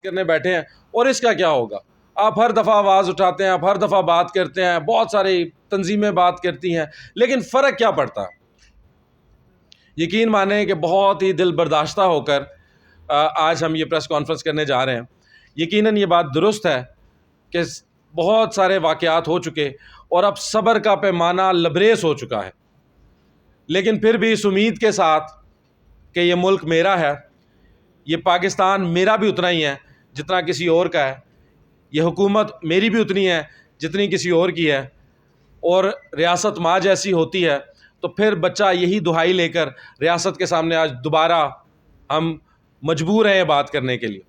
کرنے بیٹھے ہیں اور اس کا کیا ہوگا؟ آپ ہر دفعہ آواز اٹھاتے ہیں، آپ ہر دفعہ بات کرتے ہیں، بہت ساری تنظیمیں بات کرتی ہیں، لیکن فرق کیا پڑتا ہے؟ یقین مانیں کہ بہت ہی دل برداشتہ ہو کر آج ہم یہ پریس کانفرنس کرنے جا رہے ہیں۔ یقیناً یہ بات درست ہے کہ بہت سارے واقعات ہو چکے اور اب صبر کا پیمانہ لبریز ہو چکا ہے، لیکن پھر بھی اس امید کے ساتھ کہ یہ ملک میرا ہے، یہ پاکستان میرا بھی اتنا ہی ہے جتنا کسی اور کا ہے، یہ حکومت میری بھی اتنی ہے جتنی کسی اور کی ہے، اور ریاست ماں جیسی ہوتی ہے، تو پھر بچہ یہی دہائی لے کر ریاست کے سامنے آج دوبارہ ہم مجبور ہیں یہ بات کرنے کے لیے۔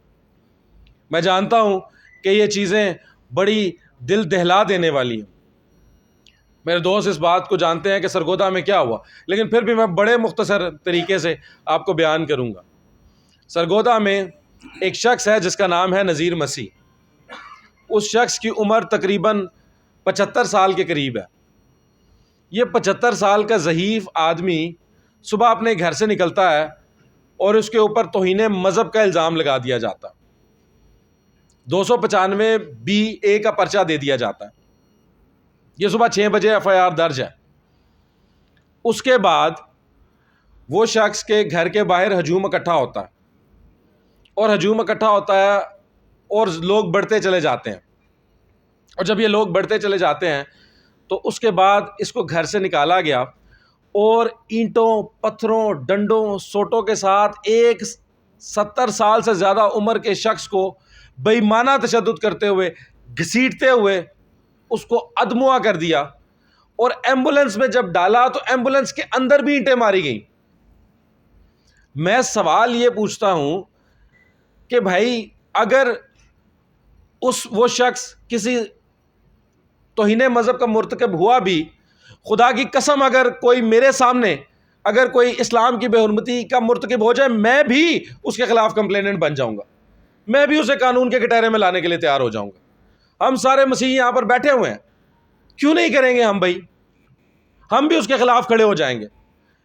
میں جانتا ہوں کہ یہ چیزیں بڑی دل دہلا دینے والی ہیں، میرے دوست اس بات کو جانتے ہیں کہ سرگودا میں کیا ہوا، لیکن پھر بھی میں بڑے مختصر طریقے سے آپ کو بیان کروں گا۔ سرگودا میں ایک شخص ہے جس کا نام ہے نذیر مسیح۔ اس شخص کی عمر تقریباً 75 سال کے قریب ہے۔ یہ 75 سال کا ضعیف آدمی صبح اپنے گھر سے نکلتا ہے اور اس کے اوپر توہین مذہب کا الزام لگا دیا جاتا ہے، 295(b)(a) کا پرچہ دے دیا جاتا ہے۔ یہ صبح 6 بجے FIR درج ہے۔ اس کے بعد وہ شخص کے گھر کے باہر ہجوم اکٹھا ہوتا ہے، اور ہجوم اکٹھا ہوتا ہے اور لوگ بڑھتے چلے جاتے ہیں، اور جب یہ لوگ بڑھتے چلے جاتے ہیں تو اس کے بعد اس کو گھر سے نکالا گیا اور اینٹوں، پتھروں، ڈنڈوں، سوٹوں کے ساتھ ایک 70 سال سے زیادہ عمر کے شخص کو بے ایمانہ تشدد کرتے ہوئے، گھسیٹتے ہوئے اس کو ادموا کر دیا، اور ایمبولنس میں جب ڈالا تو ایمبولنس کے اندر بھی اینٹیں ماری گئیں۔ میں سوال یہ پوچھتا ہوں کہ بھائی اگر وہ شخص کسی توہین مذہب کا مرتکب ہوا بھی، خدا کی قسم اگر کوئی میرے سامنے اگر کوئی اسلام کی بے حرمتی کا مرتکب ہو جائے، میں بھی اس کے خلاف کمپلیننٹ بن جاؤں گا، میں بھی اسے قانون کے کٹہرے میں لانے کے لیے تیار ہو جاؤں گا۔ ہم سارے مسیحی یہاں پر بیٹھے ہوئے ہیں، کیوں نہیں کریں گے ہم بھائی؟ ہم بھی اس کے خلاف کھڑے ہو جائیں گے،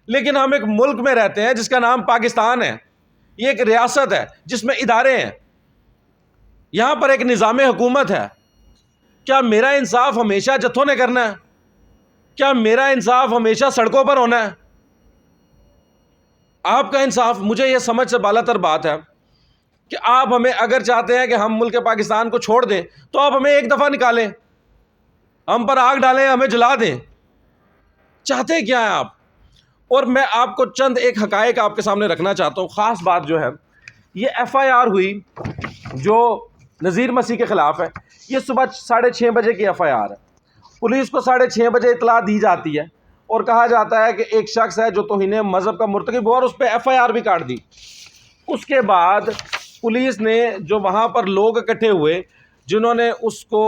لیکن ہم ایک ملک میں رہتے ہیں جس کا نام پاکستان ہے، یہ ایک ریاست ہے جس میں ادارے ہیں، یہاں پر ایک نظام حکومت ہے۔ کیا میرا انصاف ہمیشہ جتھوں نے کرنا ہے؟ کیا میرا انصاف ہمیشہ سڑکوں پر ہونا ہے؟ آپ کا انصاف، مجھے یہ سمجھ سے بالاتر بات ہے کہ آپ ہمیں اگر چاہتے ہیں کہ ہم ملک پاکستان کو چھوڑ دیں تو آپ ہمیں ایک دفعہ نکالیں، ہم پر آگ ڈالیں، ہمیں جلا دیں، چاہتے کیا ہیں آپ؟ اور میں آپ کو چند ایک حقائق آپ کے سامنے رکھنا چاہتا ہوں۔ خاص بات جو ہے، یہ FIR ہوئی جو نذیر مسیح کے خلاف ہے، یہ صبح 6:30 بجے کی FIR ہے۔ پولیس کو 6:30 بجے اطلاع دی جاتی ہے اور کہا جاتا ہے کہ ایک شخص ہے جو توہین مذہب کا مرتکب ہوا، اور اس پہ FIR بھی کاٹ دی۔ اس کے بعد پولیس نے جو وہاں پر لوگ اکٹھے ہوئے جنہوں نے اس کو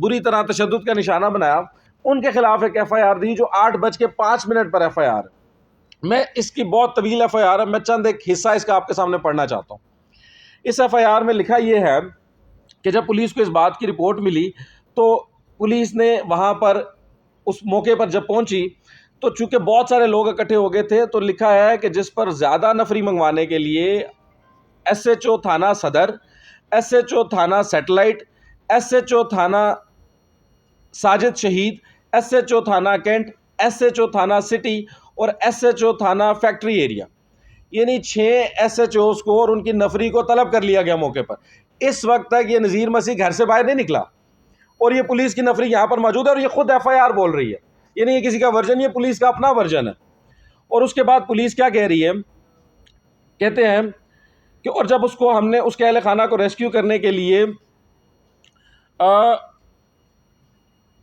بری طرح تشدد کا نشانہ بنایا، ان کے خلاف ایک FIR دی جو 8:05 پر FIR ہے۔ میں اس کی بہت طویل FIR ہے، میں چند ایک حصہ اس کا آپ کے سامنے پڑھنا چاہتا ہوں۔ اس FIR میں لکھا یہ ہے کہ جب پولیس کو اس بات کی رپورٹ ملی تو پولیس نے وہاں پر اس موقع پر جب پہنچی تو چونکہ بہت سارے لوگ اکٹھے ہو گئے تھے، تو لکھا ہے کہ جس پر زیادہ نفری منگوانے کے لیے SHO تھانہ صدر، SHO تھانہ سیٹلائٹ، SHO تھانہ ساجد شہید، SHO تھانہ کینٹ، SHO تھانہ سٹی اور SHO تھانہ فیکٹری ایریا، یعنی 6 SHOs کو اور ان کی نفری کو طلب کر لیا گیا موقع پر۔ اس وقت تک یہ نذیر مسیح گھر سے باہر نہیں نکلا، اور یہ پولیس کی نفری یہاں پر موجود ہے، اور یہ خود FIR بول رہی ہے، یعنی یہ کسی کا ورژن، یہ پولیس کا اپنا ورژن ہے۔ اور اس کے بعد پولیس کیا کہہ رہی ہے؟ کہتے ہیں کہ اور جب اس کو ہم نے اس کے اہل خانہ کو ریسکیو کرنے کے لیے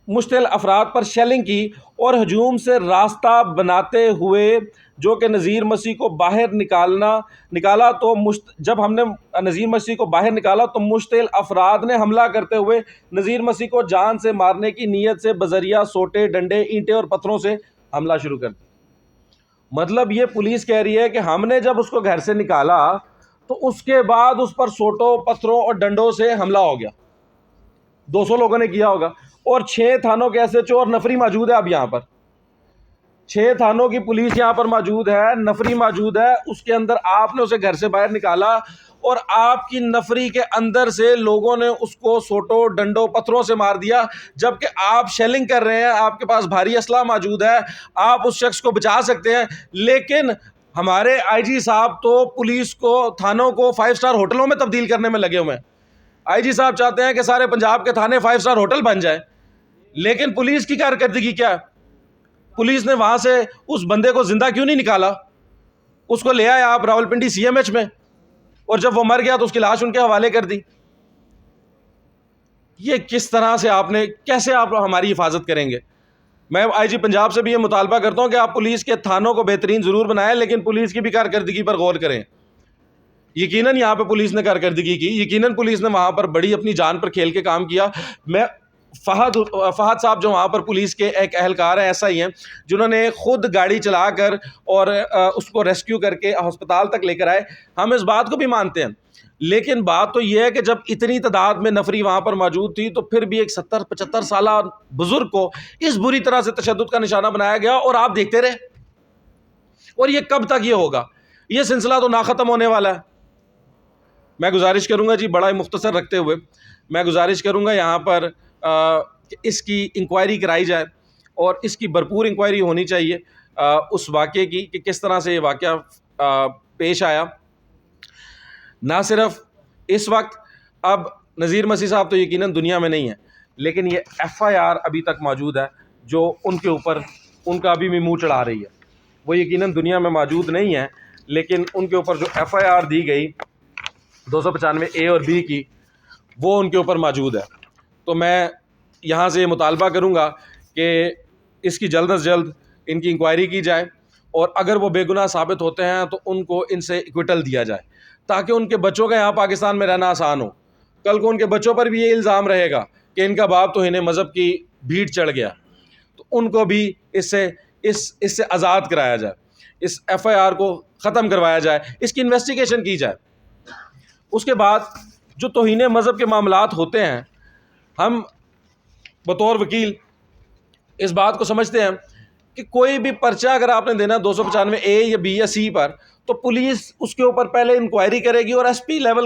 مشتعل افراد پر شیلنگ کی اور ہجوم سے راستہ بناتے ہوئے جو کہ نذیر مسیح کو باہر نکالا تو جب ہم نے نذیر مسیح کو باہر نکالا تو مشتعل افراد نے حملہ کرتے ہوئے نذیر مسیح کو جان سے مارنے کی نیت سے بذریعہ سوٹے، ڈنڈے، اینٹیں اور پتھروں سے حملہ شروع کر دیا۔ مطلب یہ پولیس کہہ رہی ہے کہ ہم نے جب اس کو گھر سے نکالا تو اس کے بعد اس پر سوٹوں، پتھروں اور ڈنڈوں سے حملہ ہو گیا، 200 لوگوں نے کیا ہوگا، اور 6 تھانوں کے SHO اور نفری موجود ہے اب یہاں پر۔ 6 تھانوں کی پولیس یہاں پر موجود ہے, نفری موجود ہے, اس کے اندر آپ نے اسے گھر سے باہر نکالا اور آپ کی نفری کے اندر سے لوگوں نے اس کو سوٹوں ڈنڈوں پتھروں سے مار دیا, جبکہ آپ شیلنگ کر رہے ہیں, آپ کے پاس بھاری اسلحہ موجود ہے, آپ اس شخص کو بچا سکتے ہیں. لیکن ہمارے آئی جی صاحب تو پولیس کو, تھانوں کو 5 اسٹار ہوٹلوں میں تبدیل کرنے میں لگے ہوئے ہیں. آئی جی صاحب چاہتے ہیں کہ سارے پنجاب کے تھانے 5 اسٹار ہوٹل بن جائیں, لیکن پولیس کی کارکردگی کیا ہے؟ پولیس نے وہاں سے اس بندے کو زندہ کیوں نہیں نکالا؟ اس کو لے آئے آپ راولپنڈی سی ایم ایچ میں, اور جب وہ مر گیا تو اس کی لاش ان کے حوالے کر دی. یہ کس طرح سے آپ نے, کیسے آپ ہماری حفاظت کریں گے؟ میں آئی جی پنجاب سے بھی یہ مطالبہ کرتا ہوں کہ آپ پولیس کے تھانوں کو بہترین ضرور بنائیں, لیکن پولیس کی بھی کارکردگی پر غور کریں. یقیناً یہاں پہ پولیس نے کارکردگی کی, یقیناً پولیس نے وہاں پر بڑی اپنی جان پر کھیل کے کام کیا. میں فہد صاحب جو وہاں پر پولیس کے ایک اہلکار ہیں, ایسا ہی ہیں, جنہوں نے خود گاڑی چلا کر اور اس کو ریسکیو کر کے ہسپتال تک لے کر آئے. ہم اس بات کو بھی مانتے ہیں, لیکن بات تو یہ ہے کہ جب اتنی تعداد میں نفری وہاں پر موجود تھی تو پھر بھی ایک 70-75 سالہ بزرگ کو اس بری طرح سے تشدد کا نشانہ بنایا گیا اور آپ دیکھتے رہے. اور یہ کب تک یہ ہوگا؟ یہ سلسلہ تو نہ ختم ہونے والا ہے. میں گزارش کروں گا جی, بڑا ہی مختصر رکھتے ہوئے میں گزارش کروں گا یہاں پر کہ اس کی انکوائری کرائی جائے, اور اس کی بھرپور انکوائری ہونی چاہیے اس واقعے کی کہ کس طرح سے یہ واقعہ پیش آیا. نہ صرف اس وقت اب نذیر مسیح صاحب تو یقیناً دنیا میں نہیں ہے, لیکن یہ ایف آئی آر ابھی تک موجود ہے جو ان کے اوپر ان کا ابھی بھی منہ چڑھا رہی ہے. وہ یقیناً دنیا میں موجود نہیں ہے, لیکن ان کے اوپر جو ایف آئی آر دی گئی 295A اور B کی, وہ ان کے اوپر موجود ہے. تو میں یہاں سے یہ مطالبہ کروں گا کہ اس کی جلد از جلد ان کی انکوائری کی جائے, اور اگر وہ بے گناہ ثابت ہوتے ہیں تو ان کو ان سے ایکویٹل دیا جائے, تاکہ ان کے بچوں کا یہاں پاکستان میں رہنا آسان ہو. کل کو ان کے بچوں پر بھی یہ الزام رہے گا کہ ان کا باپ تو انہیں مذہب کی بھیڑ چڑھ گیا, تو ان کو بھی اس سے آزاد کرایا جائے, اس ایف آئی آر کو ختم کروایا جائے, اس کی انویسٹیگیشن کی جائے. اس کے بعد جو توہین مذہب کے معاملات ہوتے ہیں, ہم بطور وکیل اس بات کو سمجھتے ہیں کہ کوئی بھی پرچہ اگر آپ نے دینا 295A یا B یا C پر, تو پولیس اس کے اوپر پہلے انکوائری کرے گی اور ایس پی لیول